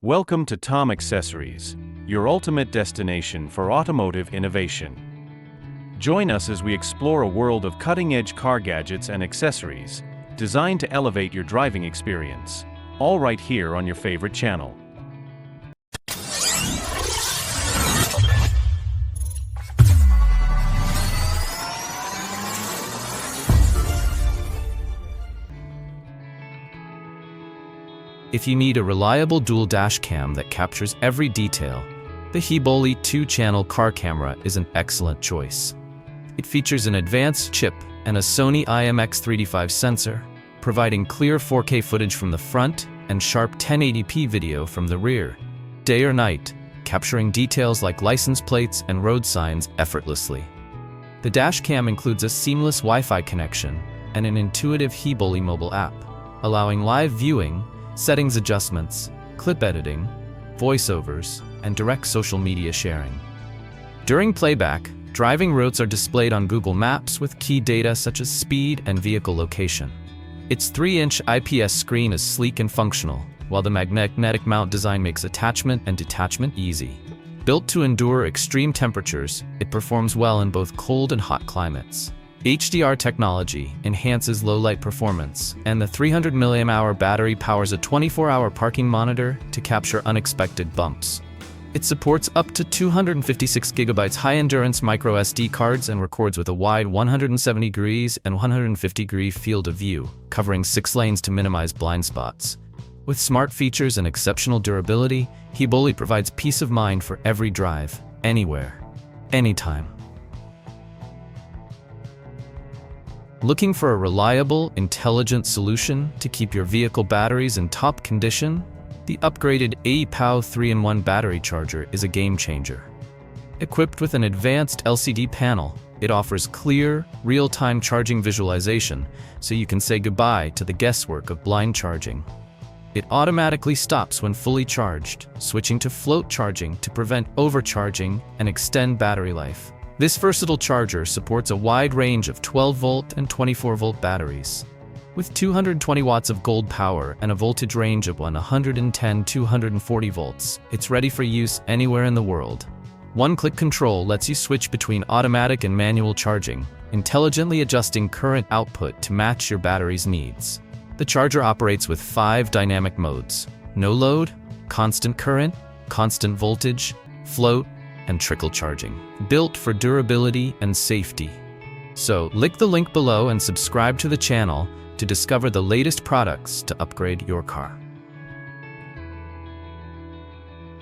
Welcome to Tom Accessories, your ultimate destination for automotive innovation. Join us as we explore a world of cutting-edge car gadgets and accessories designed to elevate your driving experience, all right here on your favorite channel. If you need a reliable dual dash cam that captures every detail, the Hiboli 2-channel car camera is an excellent choice. It features an advanced chip and a Sony IMX3D5 sensor, providing clear 4K footage from the front and sharp 1080p video from the rear, day or night, capturing details like license plates and road signs effortlessly. The dash cam includes a seamless Wi-Fi connection and an intuitive Hiboli mobile app, allowing live viewing, settings adjustments, clip editing, voiceovers, and direct social media sharing. During playback, driving routes are displayed on Google Maps with key data such as speed and vehicle location. Its 3-inch IPS screen is sleek and functional, while the magnetic mount design makes attachment and detachment easy. Built to endure extreme temperatures, it performs well in both cold and hot climates. HDR technology enhances low-light performance, and the 300 mAh battery powers a 24-hour parking monitor to capture unexpected bumps. It supports up to 256 GB high-endurance microSD cards and records with a wide 170 degrees and 150-degree field of view, covering 6 lanes to minimize blind spots. With smart features and exceptional durability, Hiboli provides peace of mind for every drive, anywhere, anytime. Looking for a reliable, intelligent solution to keep your vehicle batteries in top condition? The upgraded AEPOW 3-in-1 battery charger is a game changer. Equipped with an advanced LCD panel, it offers clear, real-time charging visualization, so you can say goodbye to the guesswork of blind charging. It automatically stops when fully charged, switching to float charging to prevent overcharging and extend battery life. This versatile charger supports a wide range of 12-volt and 24-volt batteries. With 220 watts of gold power and a voltage range of 110–240 volts, it's ready for use anywhere in the world. One-click control lets you switch between automatic and manual charging, intelligently adjusting current output to match your battery's needs. The charger operates with 5 dynamic modes: no load, constant current, constant voltage, float, and trickle charging, built for durability and safety. So, click the link below and subscribe to the channel to discover the latest products to upgrade your car.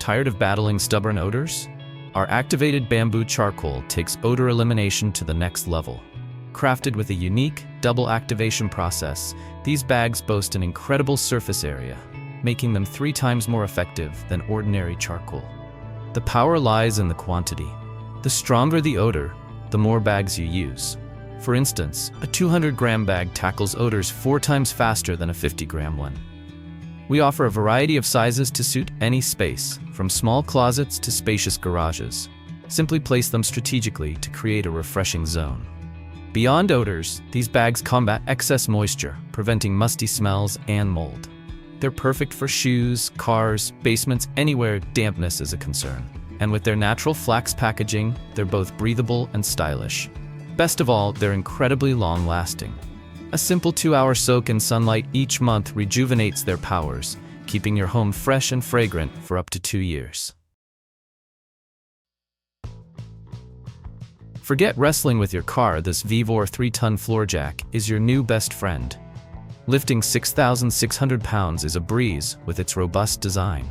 Tired of battling stubborn odors? Our activated bamboo charcoal takes odor elimination to the next level. Crafted with a unique double activation process, these bags boast an incredible surface area, making them 3 times more effective than ordinary charcoal. The power lies in the quantity. The stronger the odor, the more bags you use. For instance, a 200-gram bag tackles odors 4 times faster than a 50-gram one. We offer a variety of sizes to suit any space, from small closets to spacious garages. Simply place them strategically to create a refreshing zone. Beyond odors, these bags combat excess moisture, preventing musty smells and mold. They're perfect for shoes, cars, basements, anywhere dampness is a concern. And with their natural flax packaging, they're both breathable and stylish. Best of all, they're incredibly long-lasting. A simple 2-hour soak in sunlight each month rejuvenates their powers, keeping your home fresh and fragrant for up to 2 years. Forget wrestling with your car, this Vivor 3-ton floor jack is your new best friend. Lifting 6,600 pounds is a breeze with its robust design.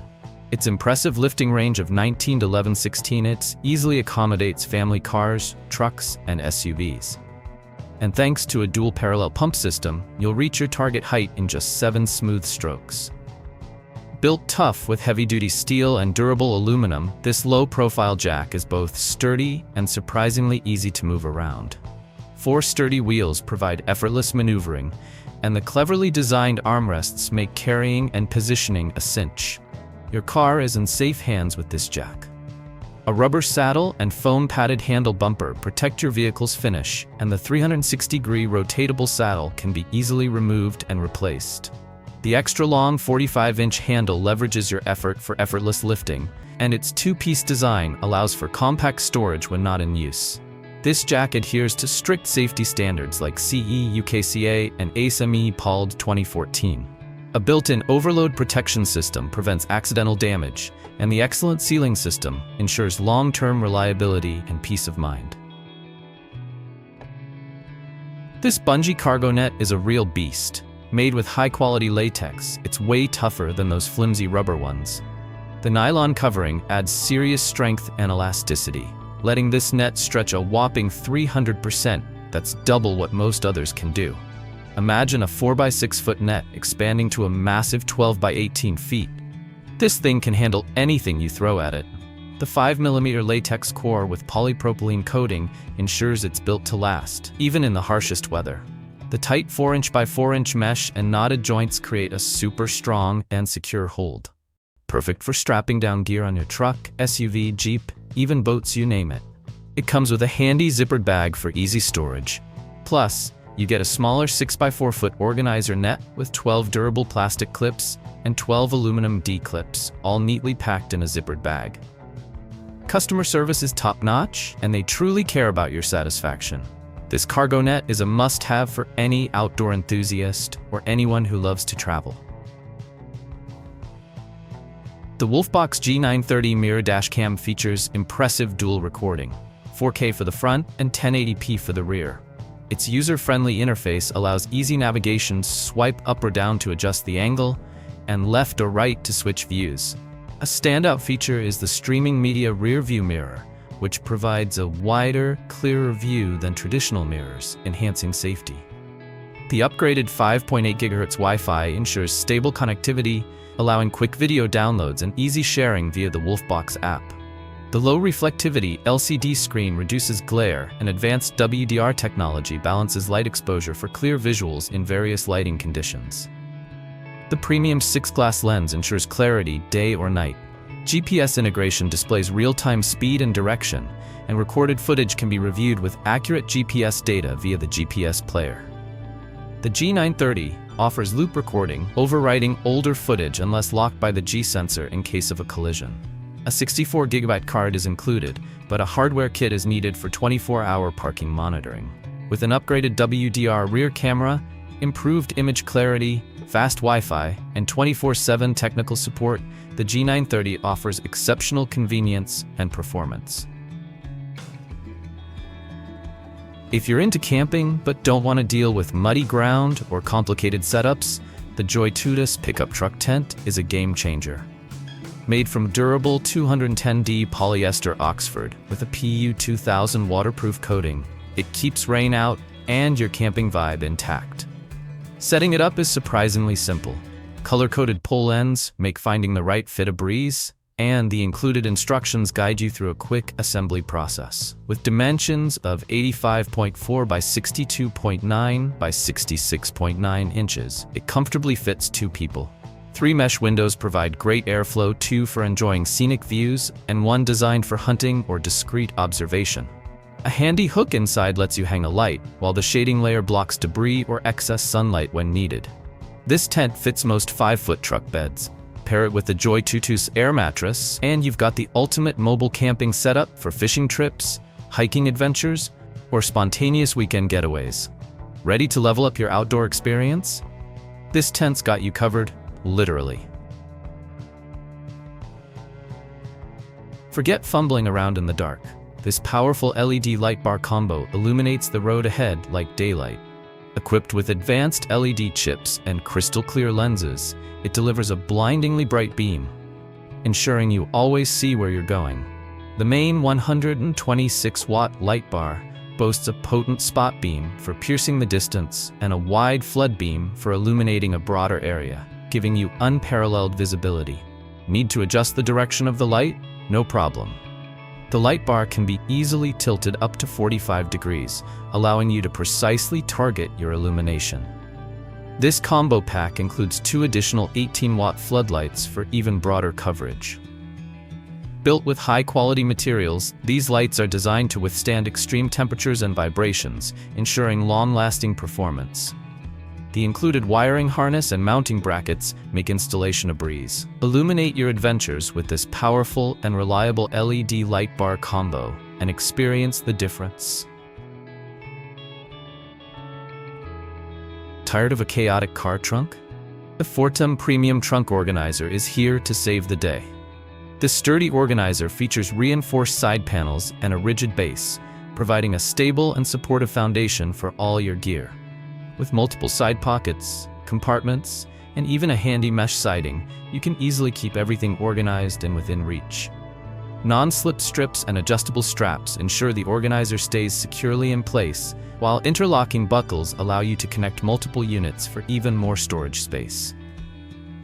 Its impressive lifting range of 19 to 11/16 easily accommodates family cars, trucks, and SUVs. And thanks to a dual parallel pump system, you'll reach your target height in just 7 smooth strokes. Built tough with heavy-duty steel and durable aluminum, this low-profile jack is both sturdy and surprisingly easy to move around. 4 sturdy wheels provide effortless maneuvering, and the cleverly designed armrests make carrying and positioning a cinch. Your car is in safe hands with this jack. A rubber saddle and foam-padded handle bumper protect your vehicle's finish, and the 360-degree rotatable saddle can be easily removed and replaced. The extra-long 45-inch handle leverages your effort for effortless lifting, and its two-piece design allows for compact storage when not in use. This jack adheres to strict safety standards like CE UKCA and ASME PALD 2014. A built-in overload protection system prevents accidental damage, and the excellent sealing system ensures long-term reliability and peace of mind. This bungee cargo net is a real beast. Made with high-quality latex, it's way tougher than those flimsy rubber ones. The nylon covering adds serious strength and elasticity, letting this net stretch a whopping 300%. That's double what most others can do. Imagine a 4x6 foot net expanding to a massive 12 by 18 feet. This thing can handle anything you throw at it. The 5mm latex core with polypropylene coating ensures it's built to last, even in the harshest weather. The tight 4-inch by 4-inch mesh and knotted joints create a super strong and secure hold. Perfect for strapping down gear on your truck, SUV, Jeep, even boats, you name it. It comes with a handy zippered bag for easy storage. Plus, you get a smaller 6x4 foot organizer net with 12 durable plastic clips and 12 aluminum D-clips, all neatly packed in a zippered bag. Customer service is top-notch, and they truly care about your satisfaction. This cargo net is a must-have for any outdoor enthusiast or anyone who loves to travel. The Wolfbox G930 mirror dashcam features impressive dual recording, 4K for the front and 1080p for the rear. Its user-friendly interface allows easy navigation, swipe up or down to adjust the angle, and left or right to switch views. A standout feature is the streaming media Rearview mirror, which provides a wider, clearer view than traditional mirrors, enhancing safety. The upgraded 5.8 GHz Wi-Fi ensures stable connectivity, allowing quick video downloads and easy sharing via the Wolfbox app. The low reflectivity LCD screen reduces glare, and advanced WDR technology balances light exposure for clear visuals in various lighting conditions. The premium 6-glass lens ensures clarity day or night. GPS integration displays real-time speed and direction, and recorded footage can be reviewed with accurate GPS data via the GPS player. The G930 offers loop recording, overwriting older footage unless locked by the G sensor in case of a collision. A 64GB card is included, but a hardware kit is needed for 24-hour parking monitoring. With an upgraded WDR rear camera, improved image clarity, fast Wi-Fi, and 24/7 technical support, the G930 offers exceptional convenience and performance. If you're into camping but don't want to deal with muddy ground or complicated setups, the Joy Tutus pickup truck tent is a game changer. Made from durable 210D polyester Oxford with a PU 2000 waterproof coating, it keeps rain out and your camping vibe intact. Setting it up is surprisingly simple. Color-coded pull ends make finding the right fit a breeze, and the included instructions guide you through a quick assembly process. With dimensions of 85.4 by 62.9 by 66.9 inches, it comfortably fits 2 people. 3 mesh windows provide great airflow, 2 for enjoying scenic views, and 1 designed for hunting or discreet observation. A handy hook inside lets you hang a light, while the shading layer blocks debris or excess sunlight when needed. This tent fits most 5-foot truck beds. Pair it with the Joy Tutus air mattress, and you've got the ultimate mobile camping setup for fishing trips, hiking adventures, or spontaneous weekend getaways. Ready to level up your outdoor experience? This tent's got you covered, literally. Forget fumbling around in the dark. This powerful LED light bar combo illuminates the road ahead like daylight. Equipped with advanced LED chips and crystal clear lenses, it delivers a blindingly bright beam, ensuring you always see where you're going. The main 126-watt light bar boasts a potent spot beam for piercing the distance and a wide flood beam for illuminating a broader area, giving you unparalleled visibility. Need to adjust the direction of the light? No problem. The light bar can be easily tilted up to 45 degrees, allowing you to precisely target your illumination. This combo pack includes 2 additional 18-watt floodlights for even broader coverage. Built with high-quality materials, these lights are designed to withstand extreme temperatures and vibrations, ensuring long-lasting performance. The included wiring harness and mounting brackets make installation a breeze. Illuminate your adventures with this powerful and reliable LED light bar combo and experience the difference. Tired of a chaotic car trunk? The Fortem Premium Trunk Organizer is here to save the day. This sturdy organizer features reinforced side panels and a rigid base, providing a stable and supportive foundation for all your gear. With multiple side pockets, compartments, and even a handy mesh siding, you can easily keep everything organized and within reach. Non-slip strips and adjustable straps ensure the organizer stays securely in place, while interlocking buckles allow you to connect multiple units for even more storage space.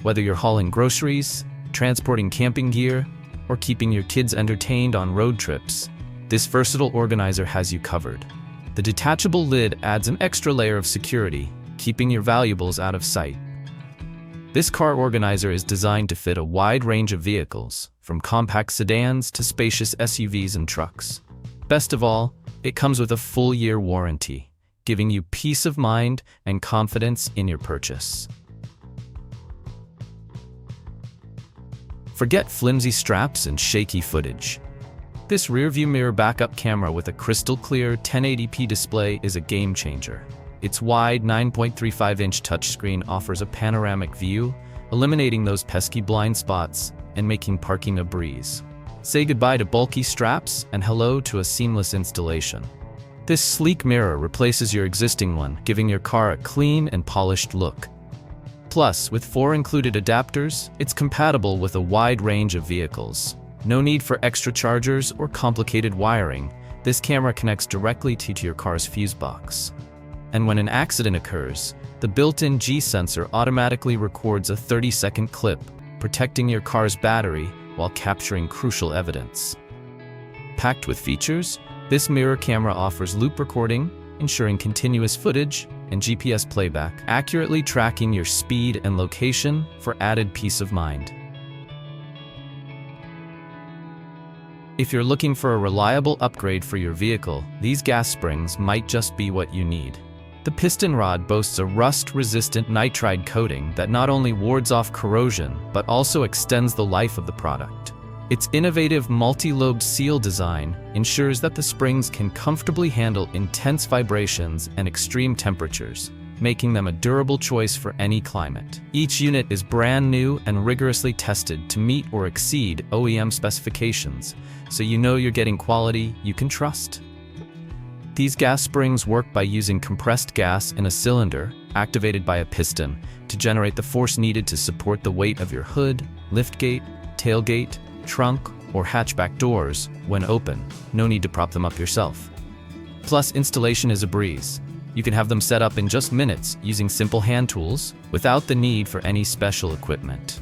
Whether you're hauling groceries, transporting camping gear, or keeping your kids entertained on road trips, this versatile organizer has you covered. The detachable lid adds an extra layer of security, keeping your valuables out of sight. This car organizer is designed to fit a wide range of vehicles, from compact sedans to spacious SUVs and trucks. Best of all, it comes with a full-year warranty, giving you peace of mind and confidence in your purchase. Forget flimsy straps and shaky footage. This rearview mirror backup camera with a crystal-clear 1080p display is a game-changer. Its wide 9.35-inch touchscreen offers a panoramic view, eliminating those pesky blind spots and making parking a breeze. Say goodbye to bulky straps and hello to a seamless installation. This sleek mirror replaces your existing one, giving your car a clean and polished look. Plus, with 4 included adapters, it's compatible with a wide range of vehicles. No need for extra chargers or complicated wiring. This camera connects directly to your car's fuse box. And when an accident occurs, the built-in G sensor automatically records a 30-second clip, protecting your car's battery while capturing crucial evidence. Packed with features, this mirror camera offers loop recording, ensuring continuous footage, and GPS playback, accurately tracking your speed and location for added peace of mind. If you're looking for a reliable upgrade for your vehicle, these gas springs might just be what you need. The piston rod boasts a rust-resistant nitride coating that not only wards off corrosion, but also extends the life of the product. Its innovative multi-lobed seal design ensures that the springs can comfortably handle intense vibrations and extreme temperatures, making them a durable choice for any climate. Each unit is brand new and rigorously tested to meet or exceed OEM specifications, so you know you're getting quality you can trust. These gas springs work by using compressed gas in a cylinder, activated by a piston, to generate the force needed to support the weight of your hood, liftgate, tailgate, trunk, or hatchback doors when open. No need to prop them up yourself. Plus, installation is a breeze. You can have them set up in just minutes using simple hand tools without the need for any special equipment.